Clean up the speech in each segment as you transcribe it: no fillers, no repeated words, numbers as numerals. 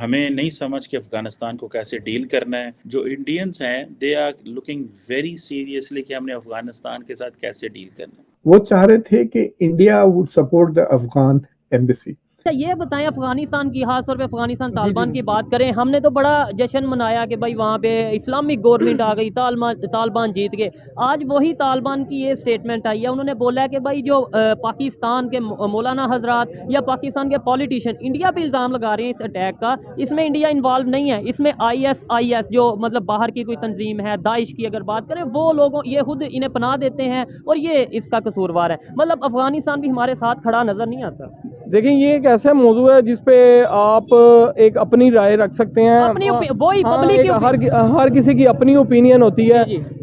ہمیں نہیں سمجھ کہ افغانستان کو کیسے ڈیل کرنا ہے. جو انڈینس ہیں they are looking very seriously کہ ہم نے افغانستان کے ساتھ کیسے ڈیل کرنا ہے. وہ چاہ رہے تھے کہ India would support the Afghan embassy. یہ بتائیں افغانستان کی، خاص طور پہ افغانستان طالبان کی بات کریں، ہم نے تو بڑا جشن منایا کہ بھائی وہاں پہ اسلامک گورنمنٹ آ گئی، طالبان جیت گئے. آج وہی طالبان کی یہ سٹیٹمنٹ آئی ہے، انہوں نے بولا ہے کہ بھائی جو پاکستان کے مولانا حضرات یا پاکستان کے پولیٹیشین انڈیا پہ الزام لگا رہے ہیں اس اٹیک کا، اس میں انڈیا انوالو نہیں ہے. اس میں IS جو مطلب باہر کی کوئی تنظیم ہے، داعش کی اگر بات کریں، وہ لوگوں یہ خود انہیں پناہ دیتے ہیں اور یہ اس کا قصوروار ہے. مطلب افغانستان بھی ہمارے ساتھ کھڑا نظر نہیں آتا. دیکھیں یہ ایک ایسا موضوع ہے جس پہ آپ ایک اپنی رائے رکھ سکتے ہیں. ہر کسی کی اپنی اوپینین ہوتی ہے.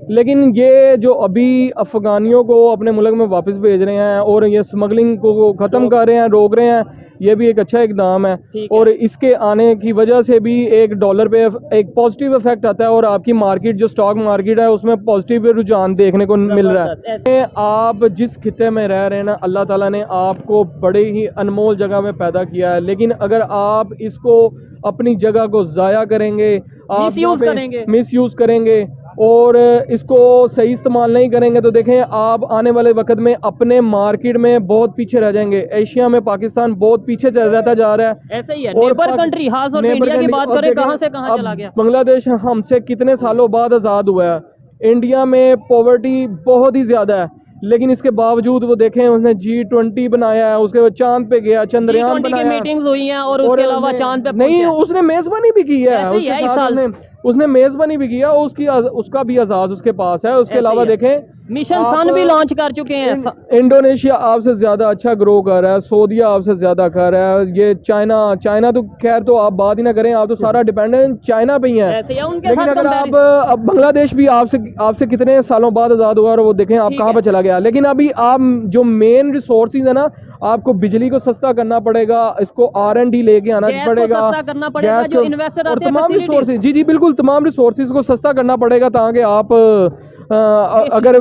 لیکن یہ جو ابھی افغانیوں کو اپنے ملک میں واپس بھیج رہے ہیں اور یہ اسمگلنگ کو ختم کر رہے ہیں، روک رہے ہیں، یہ بھی ایک اچھا اقدام ہے. اور اس کے آنے کی وجہ سے بھی ایک ڈالر پہ ایک پازیٹیو افیکٹ آتا ہے اور آپ کی مارکیٹ جو سٹاک مارکیٹ ہے اس میں پازیٹیو رجحان دیکھنے کو مل رہا ہے. آپ جس خطے میں رہ رہے ہیں نا، اللہ تعالیٰ نے آپ کو بڑے ہی انمول جگہ میں پیدا کیا ہے، لیکن اگر آپ اس کو اپنی جگہ کو ضائع کریں گے، آپ مس یوز کریں گے اور اس کو صحیح استعمال نہیں کریں گے تو دیکھیں آپ آنے والے وقت میں اپنے مارکیٹ میں بہت پیچھے رہ جائیں گے. ایشیا میں پاکستان بہت پیچھے رہتا جا رہا ہے. ایسا ہی ہے. نیبر کنٹری خاص طور پہ انڈیا کی بات کریں، کہاں سے کہاں چلا گیا. بنگلہ دیش ہم سے کتنے سالوں بعد آزاد ہوا ہے. انڈیا میں پاورٹی بہت ہی زیادہ ہے، لیکن اس کے باوجود وہ دیکھیں اس نے G20 بنایا ہے، اس کے بعد چاند پہ گیا، چندریان بنایا، میٹنگز ہوئی ہیں اور اس کے علاوہ چاند پہ نہیں، اس نے میزبانی بھی کی ہے، اس نے میزبانی بھی کیا، اس کا بھی اعزاز اس کے پاس ہے. اس کے علاوہ دیکھیں مشن سن بھی لانچ کر چکے ہیں. انڈونیشیا آپ سے زیادہ اچھا گرو کر رہا ہے، سعودیہ آپ سے زیادہ کر رہا ہے، یہ چائنا تو خیر تو آپ بات ہی نہ کریں، آپ تو سارا ڈیپینڈنٹ چائنا پہ ہی ہیں. لیکن اگر آپ بنگلہ دیش بھی آپ سے کتنے سالوں بعد آزاد ہوا اور وہ دیکھیں آپ کہاں پہ چلا گیا. لیکن ابھی آپ جو مین ریسورسز ہیں نا، آپ کو بجلی کو سستا کرنا پڑے گا، اس کو R&D لے کے آنا پڑے گا، گیس اور تمام ریسورسز، جی بالکل تمام ریسورسز کو سستا کرنا پڑے گا تاکہ آپ اگر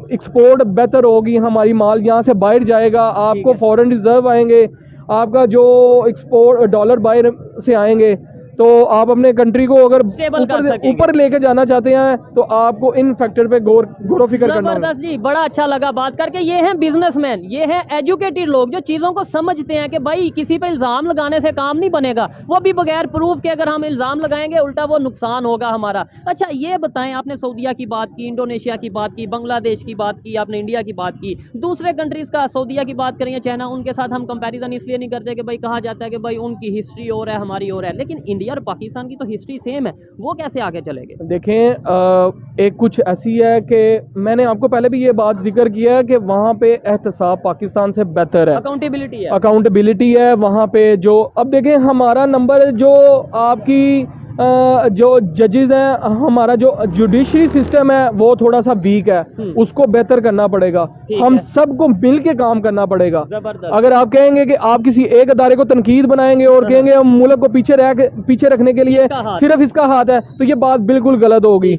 ایکسپورٹ بہتر ہوگی، ہماری مال یہاں سے باہر جائے گا، آپ کو فورن ریزرو آئیں گے، آپ کا جو ایکسپورٹ ڈالر باہر سے آئیں گے، تو آپ اپنے کنٹری کو اگر اوپر لے کے جانا چاہتے ہیں تو آپ کو ان فیکٹر پہ غور و فکر کرنا ہے. جی بڑا اچھا لگا بات کر کے. یہ ہیں بزنس مین، یہ ہیں ایجوکیٹڈ لوگ جو چیزوں کو سمجھتے ہیں کہ بھائی کسی پہ الزام لگانے سے کام نہیں بنے گا، وہ بھی بغیر پروف کے اگر ہم الزام لگائیں گے الٹا وہ نقصان ہوگا ہمارا. اچھا یہ بتائیں، آپ نے سعودیہ کی بات کی، انڈونیشیا کی بات کی، بنگلہ دیش کی بات کی، آپ نے انڈیا کی بات کی، دوسرے کنٹریز کا سعودیہ کی بات کریں یا چائنا، ان کے ساتھ ہم کمپیریزن اس لیے نہیں کرتے کہ بھائی کہا جاتا ہے کہ بھائی ان کی ہسٹری اور ہے ہماری اور ہے، لیکن انڈیا اور پاکستان کی تو ہسٹری سیم ہے، وہ کیسے آگے چلے گے؟ دیکھیں ایک کچھ ایسی ہے کہ میں نے آپ کو پہلے بھی یہ بات ذکر کیا ہے کہ وہاں پہ احتساب پاکستان سے بہتر ہے، اکاؤنٹیبلٹی ہے وہاں پہ. جو اب دیکھیں ہمارا نمبر جو آپ کی جو ججز ہیں، ہمارا جو جوڈیشری سسٹم ہے وہ تھوڑا سا ویک ہے، اس کو بہتر کرنا پڑے گا. ہم سب کو مل کے کام کرنا پڑے گا. اگر آپ کہیں گے کہ آپ کسی ایک ادارے کو تنقید بنائیں گے اور کہیں گے ہم ملک کو پیچھے رکھنے کے لیے صرف اس کا ہاتھ ہے، تو یہ بات بالکل غلط ہوگی.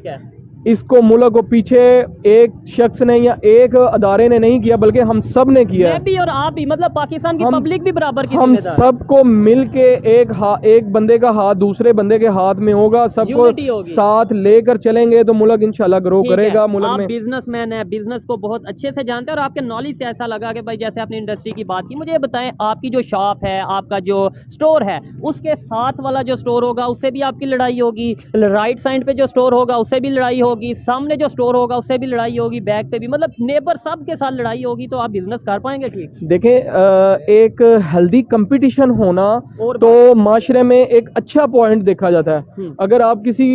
اس کو ملک کو پیچھے ایک شخص نے یا ایک ادارے نے نہیں کیا بلکہ ہم سب نے کیا ہے. میں بھی اور آپ بھی، مطلب پاکستان کی پبلک بھی برابر کی. ہم سب کو مل کے ایک بندے کا ہاتھ دوسرے بندے کے ہاتھ میں ہوگا، سب کو ساتھ لے کر چلیں گے تو ملک انشاءاللہ گرو کرے گا. ملک میں بزنس مین ہے، بزنس کو بہت اچھے سے جانتے ہیں اور آپ کے نالج سے ایسا لگا کہ بھائی جیسے آپ نے انڈسٹری کی بات کی. مجھے یہ بتائیں، آپ کی جو شاپ ہے، آپ کا جو سٹور ہے، اس کے ساتھ والا جو سٹور ہوگا اس سے بھی آپ کی لڑائی ہوگی، رائٹ سائڈ پہ جو سٹور ہوگا اس سے بھی لڑائی ہوگی، سامنے جو سٹور ہوگا اس سے بھی لڑائی ہوگی، بیک پہ بھی، مطلب نیبر سب کے ساتھ لڑائی ہوگی، تو آپ بزنس کر پائیں گے؟ ٹھیک. دیکھیں ایک ہیلدی کمپٹیشن ہونا تو معاشرے میں ایک اچھا پوائنٹ دیکھا جاتا ہے. اگر آپ کسی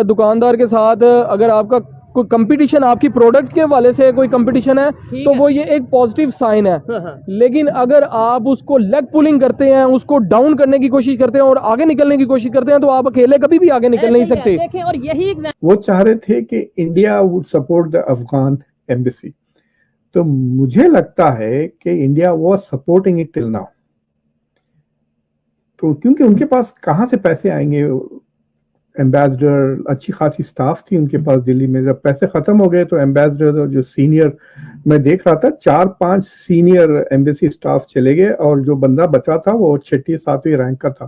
دکاندار کے ساتھ اگر آپ کا کوئی کمپٹیشن، آپ کی پروڈکٹ کے والے سے کوئی کمپٹیشن ہے تو وہ یہ ایک پازیٹیو سائن ہے. لیکن اگر آپ اس کو لیگ پولنگ کرتے ہیں، اس کو ڈاؤن کرنے کی کوشش کرتے ہیں اور آگے نکلنے کی کوشش کرتے ہیں تو آپ اکیلے کبھی بھی آگے نکل نہیں سکتے. اور یہی وہ چاہ رہے تھے کہ India would support the Afghan embassy. تو مجھے لگتا ہے کہ India was supporting it till now. تو کیونکہ ان کے پاس کہاں سے پیسے آئیں گے؟ ایمبیسڈر اچھی خاصی سٹاف تھی ان کے پاس دلی میں. جب پیسے ختم ہو گئے تو ایمبیسڈر جو سینئر میں دیکھ رہا تھا 4-5 سینئر ایمبیسی سٹاف چلے گئے اور جو بندہ بچا تھا وہ 6-7ویں رینک کا تھا.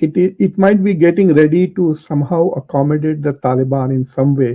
it might be getting ready to somehow accommodate the Taliban in some way,